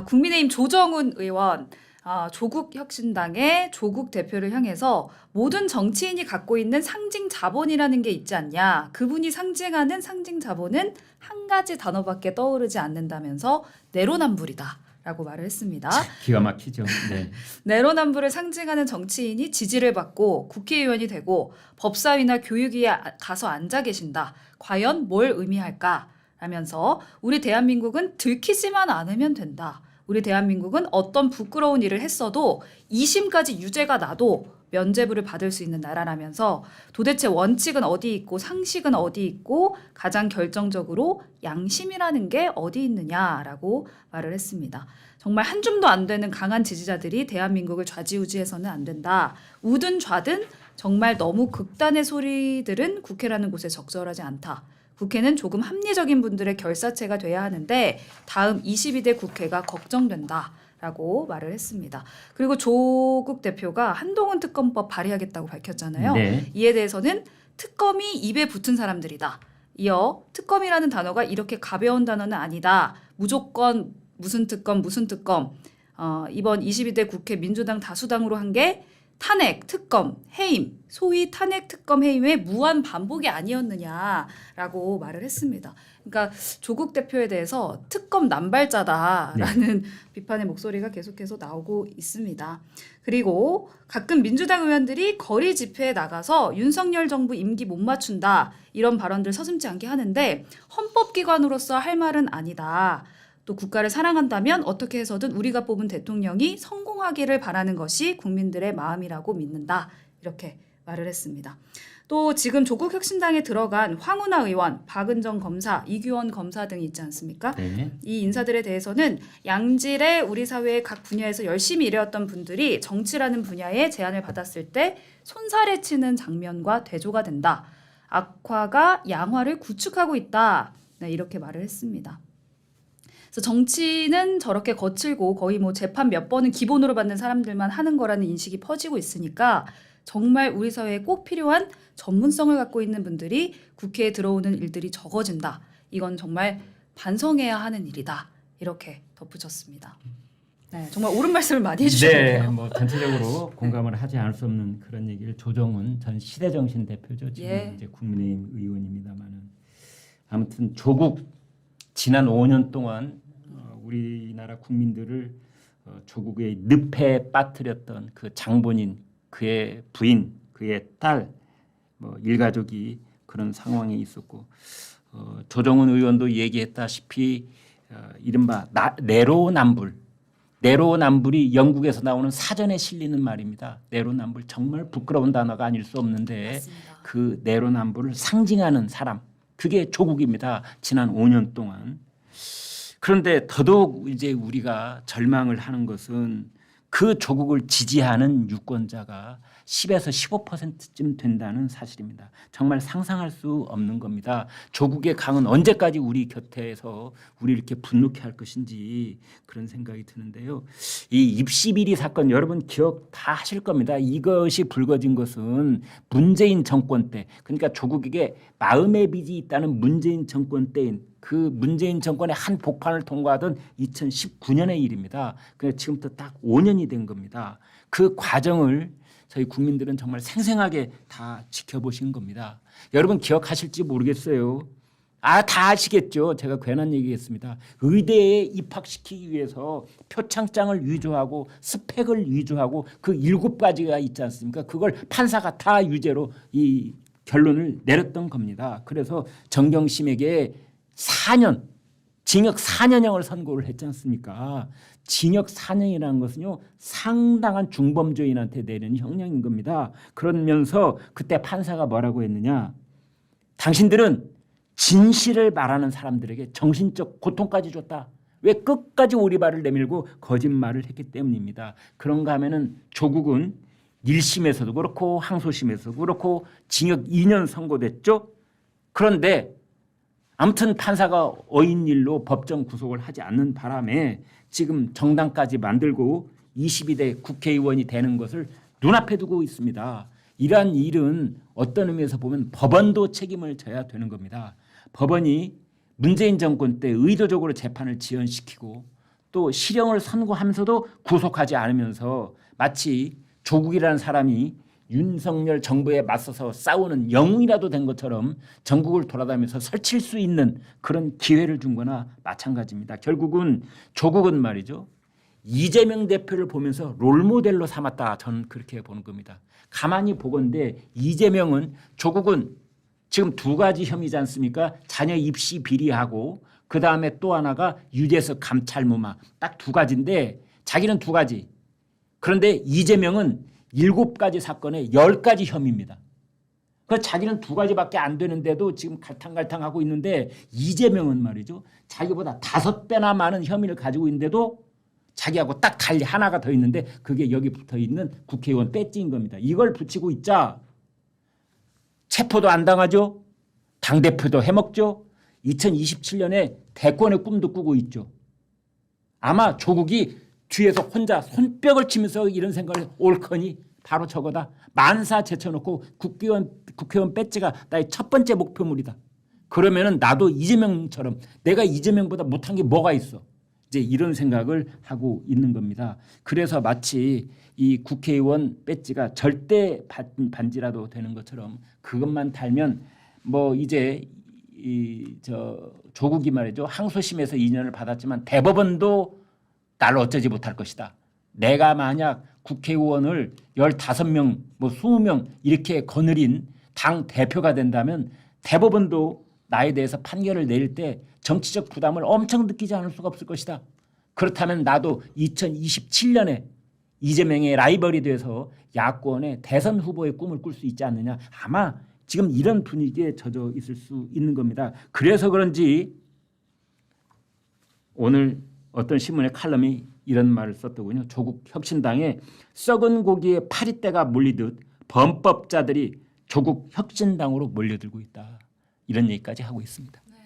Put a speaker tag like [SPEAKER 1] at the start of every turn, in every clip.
[SPEAKER 1] 국민의힘 조정훈 의원 조국혁신당의 조국 대표를 향해서 모든 정치인이 갖고 있는 상징 자본이라는 게 있지 않냐. 그분이 상징하는 상징 자본은 한 가지 단어밖에 떠오르지 않는다면서 내로남불이다. 라고 말을 했습니다.
[SPEAKER 2] 기가 막히죠. 네.
[SPEAKER 1] 내로남불을 상징하는 정치인이 지지를 받고 국회의원이 되고 법사위나 교육위에 가서 앉아 계신다. 과연 뭘 의미할까? 라면서 우리 대한민국은 들키지만 않으면 된다. 우리 대한민국은 어떤 부끄러운 일을 했어도 2심까지 유죄가 나도 면죄부를 받을 수 있는 나라라면서 도대체 원칙은 어디 있고 상식은 어디 있고 가장 결정적으로 양심이라는 게 어디 있느냐라고 말을 했습니다. 정말 한 줌도 안 되는 강한 지지자들이 대한민국을 좌지우지해서는 안 된다. 우든 좌든 정말 너무 극단의 소리들은 국회라는 곳에 적절하지 않다. 국회는 조금 합리적인 분들의 결사체가 돼야 하는데 다음 22대 국회가 걱정된다라고 말을 했습니다. 그리고 조국 대표가 한동훈 특검법 발의하겠다고 밝혔잖아요.
[SPEAKER 2] 네.
[SPEAKER 1] 이에 대해서는 특검이 입에 붙은 사람들이다. 이어 특검이라는 단어가 이렇게 가벼운 단어는 아니다. 무조건 무슨 특검 이번 22대 국회 민주당 다수당으로 한 게 탄핵, 특검, 해임, 소위 탄핵, 특검, 해임의 무한 반복이 아니었느냐라고 말을 했습니다. 그러니까 조국 대표에 대해서 특검 남발자다라는 비판의 목소리가 계속해서 나오고 있습니다. 그리고 가끔 민주당 의원들이 거리 집회에 나가서 윤석열 정부 임기 못 맞춘다 이런 발언들 서슴지 않게 하는데 헌법기관으로서 할 말은 아니다. 또 국가를 사랑한다면 어떻게 해서든 우리가 뽑은 대통령이 성공하기를 바라는 것이 국민들의 마음이라고 믿는다. 이렇게 말을 했습니다. 또 지금 조국혁신당에 들어간 황운하 의원, 박은정 검사, 이규원 검사 등이 있지 않습니까?
[SPEAKER 2] 네.
[SPEAKER 1] 이 인사들에 대해서는 양질의 우리 사회의 각 분야에서 열심히 일해왔던 분들이 정치라는 분야에 제안을 받았을 때 손살에 치는 장면과 대조가 된다. 악화가 양화를 구축하고 있다. 네, 이렇게 말을 했습니다. 그래서 정치는 저렇게 거칠고 거의 뭐 재판 몇 번은 기본으로 받는 사람들만 하는 거라는 인식이 퍼지고 있으니까 정말 우리 사회에 꼭 필요한 전문성을 갖고 있는 분들이 국회에 들어오는 일들이 적어진다. 이건 정말 반성해야 하는 일이다. 이렇게 덧붙였습니다. 네, 정말 옳은 말씀을 많이 해주셨네요.
[SPEAKER 2] 네, 뭐 전체적으로 공감을 하지 않을 수 없는 그런 얘기를 조정훈 전 시대정신 대표죠. 지금 이제 국민의힘 의원입니다만은 아무튼 조국 지난 5년 동안 우리나라 국민들을 조국의 늪에 빠뜨렸던 그 장본인, 그의 부인, 그의 딸, 뭐 일가족이 그런 상황에 있었고 조정훈 의원도 얘기했다시피 이른바 내로남불이 영국에서 나오는 사전에 실리는 말입니다. 내로남불 정말 부끄러운 단어가 아닐 수 없는데
[SPEAKER 1] 맞습니다.
[SPEAKER 2] 그 내로남불을 상징하는 사람 그게 조국입니다. 지난 5년 동안. 그런데 더더욱 이제 우리가 절망을 하는 것은 그 조국을 지지하는 유권자가 10에서 15%쯤 된다는 사실입니다. 정말 상상할 수 없는 겁니다. 조국의 강은 언제까지 우리 곁에서 우리 이렇게 분노케 할 것인지 그런 생각이 드는데요. 이 입시비리 사건 여러분 기억 다 하실 겁니다. 이것이 불거진 것은 문재인 정권 때, 그러니까 조국에게 마음의 빚이 있다는 문재인 정권 때인 그 문재인 정권의 한 복판을 통과하던 2019년의 일입니다. 그래서 지금부터 딱 5년이 된 겁니다. 그 과정을 저희 국민들은 정말 생생하게 다 지켜보신 겁니다. 여러분 기억하실지 모르겠어요. 다 아시겠죠. 제가 괜한 얘기했습니다. 의대에 입학시키기 위해서 표창장을 위조하고 스펙을 위조하고 그 7가지가 있지 않습니까? 그걸 판사가 다 유죄로 이 결론을 내렸던 겁니다. 그래서 정경심에게 4년, 징역 4년형을 선고를 했지 않습니까? 징역 4년이라는 것은요 상당한 중범죄인한테 내리는 형량인 겁니다. 그러면서 그때 판사가 뭐라고 했느냐? 당신들은 진실을 말하는 사람들에게 정신적 고통까지 줬다. 왜 끝까지 오리발을 내밀고 거짓말을 했기 때문입니다. 그런가 하면은 조국은 1심에서도 그렇고 항소심에서도 그렇고 징역 2년 선고됐죠. 그런데 아무튼 판사가 어인일로 법정 구속을 하지 않는 바람에 지금 정당까지 만들고 22대 국회의원이 되는 것을 눈앞에 두고 있습니다. 이러한 일은 어떤 의미에서 보면 법원도 책임을 져야 되는 겁니다. 법원이 문재인 정권 때 의도적으로 재판을 지연시키고 또 실형을 선고하면서도 구속하지 않으면서 마치 조국이라는 사람이 윤석열 정부에 맞서서 싸우는 영웅이라도 된 것처럼 전국을 돌아다니면서 설칠 수 있는 그런 기회를 준 거나 마찬가지입니다. 결국은 조국은 말이죠. 이재명 대표를 보면서 롤모델로 삼았다. 저는 그렇게 보는 겁니다. 가만히 보건대 이재명은 조국은 지금 두 가지 혐의지 않습니까? 자녀 입시 비리하고 그다음에 또 하나가 유재석 감찰 무마. 딱 두 가지인데 자기는 두 가지. 그런데 이재명은 7가지 사건에 10가지 혐의입니다. 그 자기는 두 가지밖에 안 되는데도 지금 갈탕갈탕하고 있는데 이재명은 말이죠. 자기보다 5배나 많은 혐의를 가지고 있는데도 자기하고 딱 달리 하나가 더 있는데 그게 여기 붙어있는 국회의원 배지인 겁니다. 이걸 붙이고 있자 체포도 안 당하죠. 당대표도 해먹죠. 2027년에 대권의 꿈도 꾸고 있죠. 아마 조국이 뒤에서 혼자 손뼉을 치면서 이런 생각을 옳거니 바로 저거다. 만사 제쳐놓고 국회의원 배지가 나의 첫 번째 목표물이다. 그러면은 나도 이재명처럼 내가 이재명보다 못한 게 뭐가 있어. 이제 이런 생각을 하고 있는 겁니다. 그래서 마치 이 국회의원 배지가 절대 반지라도 되는 것처럼 그것만 달면 뭐 이제 조국이 말이죠. 항소심에서 2년을 받았지만 대법원도 나를 어쩌지 못할 것이다. 내가 만약 국회의원을 15명, 뭐 20명 이렇게 거느린 당 대표가 된다면 대법원도 나에 대해서 판결을 내릴 때 정치적 부담을 엄청 느끼지 않을 수가 없을 것이다. 그렇다면 나도 2027년에 이재명의 라이벌이 돼서 야권의 대선 후보의 꿈을 꿀 수 있지 않느냐. 아마 지금 이런 분위기에 젖어 있을 수 있는 겁니다. 그래서 그런지 오늘 어떤 신문의 칼럼이 이런 말을 썼더군요. 조국 혁신당에 썩은 고기에 파리떼가 몰리듯 범법자들이 조국 혁신당으로 몰려들고 있다. 이런 얘기까지 하고 있습니다.
[SPEAKER 1] 네,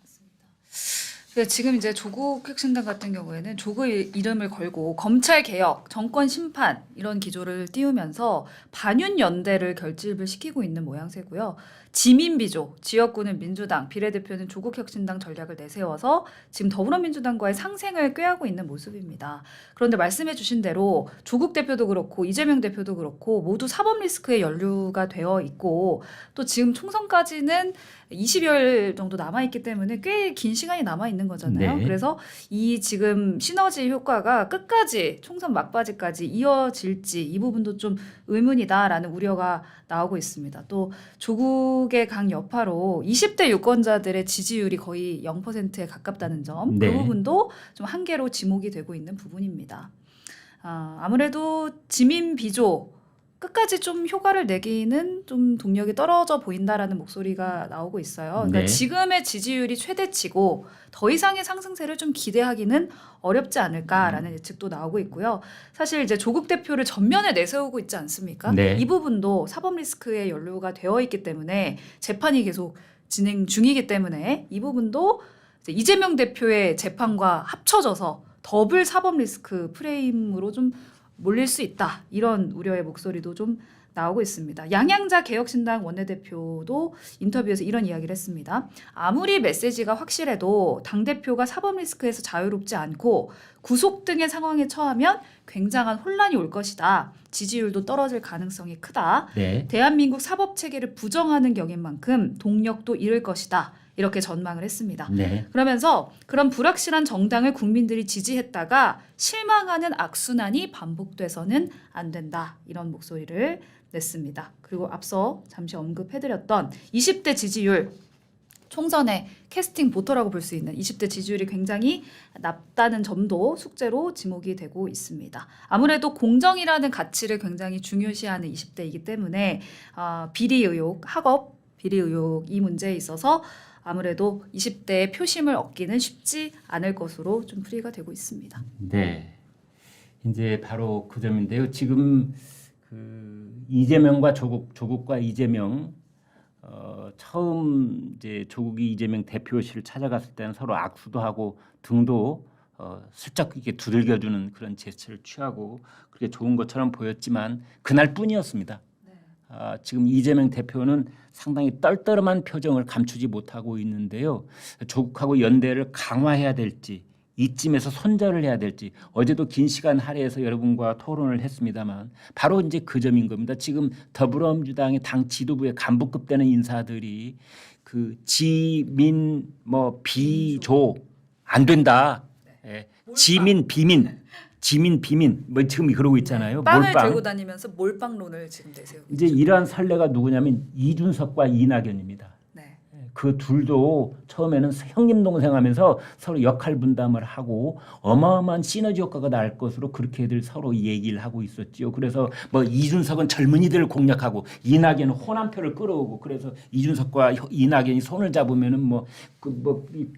[SPEAKER 1] 맞습니다. 지금 이제 조국 혁신당 같은 경우에는 조국의 이름을 걸고 검찰 개혁, 정권 심판 이런 기조를 띄우면서 반윤 연대를 결집을 시키고 있는 모양새고요. 지민비조, 지역구는 민주당, 비례대표는 조국혁신당 전략을 내세워서 지금 더불어민주당과의 상생을 꾀하고 있는 모습입니다. 그런데 말씀해 주신 대로 조국 대표도 그렇고 이재명 대표도 그렇고 모두 사법 리스크에 연루가 되어 있고 또 지금 총선까지는 20여일 정도 남아있기 때문에 꽤 긴 시간이 남아있는 거잖아요.
[SPEAKER 2] 네.
[SPEAKER 1] 그래서 이 지금 시너지 효과가 끝까지 총선 막바지까지 이어질지 이 부분도 좀 의문이다라는 우려가 나오고 있습니다. 또 조국의 강 여파로 20대 유권자들의 지지율이 거의 0%에 가깝다는 점,
[SPEAKER 2] 네.
[SPEAKER 1] 그 부분도 좀 한계로 지목이 되고 있는 부분입니다. 아무래도 지민 비조 끝까지 좀 효과를 내기는 좀 동력이 떨어져 보인다라는 목소리가 나오고 있어요. 그러니까
[SPEAKER 2] 네.
[SPEAKER 1] 지금의 지지율이 최대치고 더 이상의 상승세를 좀 기대하기는 어렵지 않을까라는 예측도 나오고 있고요. 사실 이제 조국 대표를 전면에 내세우고 있지 않습니까?
[SPEAKER 2] 네.
[SPEAKER 1] 이 부분도 사법 리스크에 연루가 되어 있기 때문에 재판이 계속 진행 중이기 때문에 이 부분도 이제 이재명 대표의 재판과 합쳐져서 더블 사법 리스크 프레임으로 좀 몰릴 수 있다. 이런 우려의 목소리도 좀 나오고 있습니다. 양양자 개혁신당 원내대표도 인터뷰에서 이런 이야기를 했습니다. 아무리 메시지가 확실해도 당대표가 사법 리스크에서 자유롭지 않고 구속 등의 상황에 처하면 굉장한 혼란이 올 것이다. 지지율도 떨어질 가능성이 크다.
[SPEAKER 2] 네.
[SPEAKER 1] 대한민국 사법체계를 부정하는 격인 만큼 동력도 잃을 것이다. 이렇게 전망을 했습니다.
[SPEAKER 2] 네.
[SPEAKER 1] 그러면서 그런 불확실한 정당을 국민들이 지지했다가 실망하는 악순환이 반복돼서는 안 된다. 이런 목소리를 냈습니다. 그리고 앞서 잠시 언급해드렸던 20대 지지율, 총선의 캐스팅 보터라고 볼 수 있는 20대 지지율이 굉장히 낮다는 점도 숙제로 지목이 되고 있습니다. 아무래도 공정이라는 가치를 굉장히 중요시하는 20대이기 때문에 비리 의혹, 학업 비리 의혹 이 문제에 있어서 아무래도 20대의 표심을 얻기는 쉽지 않을 것으로 좀 풀이가 되고 있습니다.
[SPEAKER 2] 네. 이제 바로 그 점인데요. 지금 그 이재명과 조국과 이재명 처음 이제 조국이 이재명 대표실을 찾아갔을 때는 서로 악수도 하고 등도 슬쩍 이렇게 두들겨주는 그런 제스처를 취하고 그렇게 좋은 것처럼 보였지만 그날뿐이었습니다. 지금 이재명 대표는 상당히 떨떠름한 표정을 감추지 못하고 있는데요. 조국하고 연대를 강화해야 될지 이쯤에서 손절을 해야 될지 어제도 긴 시간 할애해서 여러분과 토론을 했습니다만 바로 이제 그 점인 겁니다. 지금 더불어민주당의 당 지도부의 간부급 되는 인사들이 그 지민 뭐 비조 안 된다. 예. 지민 비민 뭐 지금 그러고 있잖아요.
[SPEAKER 1] 빵을
[SPEAKER 2] 몰빵.
[SPEAKER 1] 들고 다니면서 몰빵론을 지금 내세우고
[SPEAKER 2] 이제 이러한 선례가 누구냐면 이준석과 이낙연입니다.
[SPEAKER 1] 네.
[SPEAKER 2] 그 둘도 처음에는 형님 동생하면서 서로 역할 분담을 하고 어마어마한 시너지 효과가 날 것으로 그렇게들 서로 얘기를 하고 있었죠. 그래서 뭐 이준석은 젊은이들을 공략하고 이낙연은 호남표를 끌어오고 그래서 이준석과 이낙연이 손을 잡으면은 뭐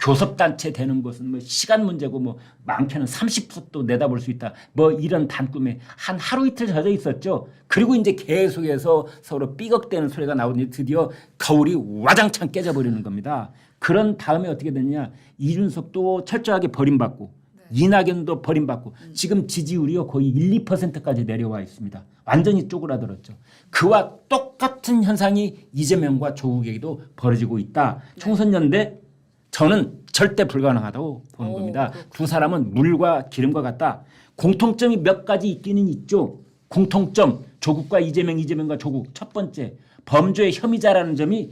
[SPEAKER 2] 교섭단체 되는 것은 뭐 시간 문제고 뭐 많게는 30도 내다볼 수 있다. 뭐 이런 단꿈에 한 하루 이틀 젖어 있었죠. 그리고 이제 계속해서 서로 삐걱대는 소리가 나오니 드디어 거울이 와장창 깨져버리는 겁니다. 그런 다음에 어떻게 됐냐. 이준석도 철저하게 버림받고 이낙연도 버림받고 지금 지지율이요 거의 1, 2%까지 내려와 있습니다. 완전히 쪼그라들었죠. 그와 똑같은 현상이 이재명과 조국에게도 벌어지고 있다. 총선연대 저는 절대 불가능하다고 보는 겁니다. 두 사람은 물과 기름과 같다. 공통점이 몇 가지 있기는 있죠. 공통점 조국과 이재명과 조국. 첫 번째 범죄의 혐의자라는 점이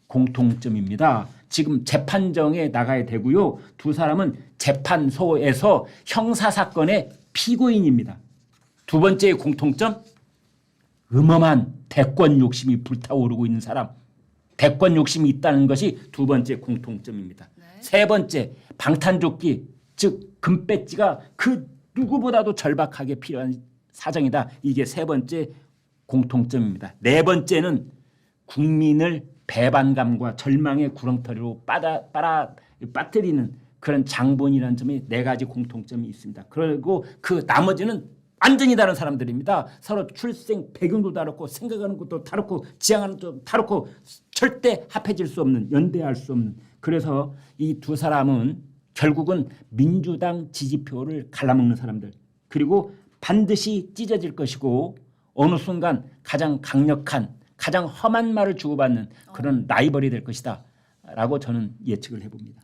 [SPEAKER 2] 공통점입니다. 지금 재판정에 나가야 되고요. 두 사람은 재판소에서 형사사건의 피고인입니다. 두 번째의 공통점 음험한 대권 욕심이 불타오르고 있는 사람. 대권 욕심이 있다는 것이 두 번째 공통점입니다.
[SPEAKER 1] 네.
[SPEAKER 2] 세 번째 방탄조끼 즉 금배지가 그 누구보다도 절박하게 필요한 사정이다. 이게 세 번째 공통점입니다. 네 번째는 국민을 배반감과 절망의 구렁텅이로 빠뜨리는 그런 장본이라는 점이 네 가지 공통점이 있습니다. 그리고 그 나머지는 완전히 다른 사람들입니다. 서로 출생 배경도 다르고 생각하는 것도 다르고 지향하는 것도 다르고 절대 합해질 수 없는 연대할 수 없는 그래서 이 두 사람은 결국은 민주당 지지표를 갈라먹는 사람들 그리고 반드시 찢어질 것이고 어느 순간 가장 강력한 가장 험한 말을 주고받는 그런 라이벌이 될 것이다 라고 저는 예측을 해봅니다.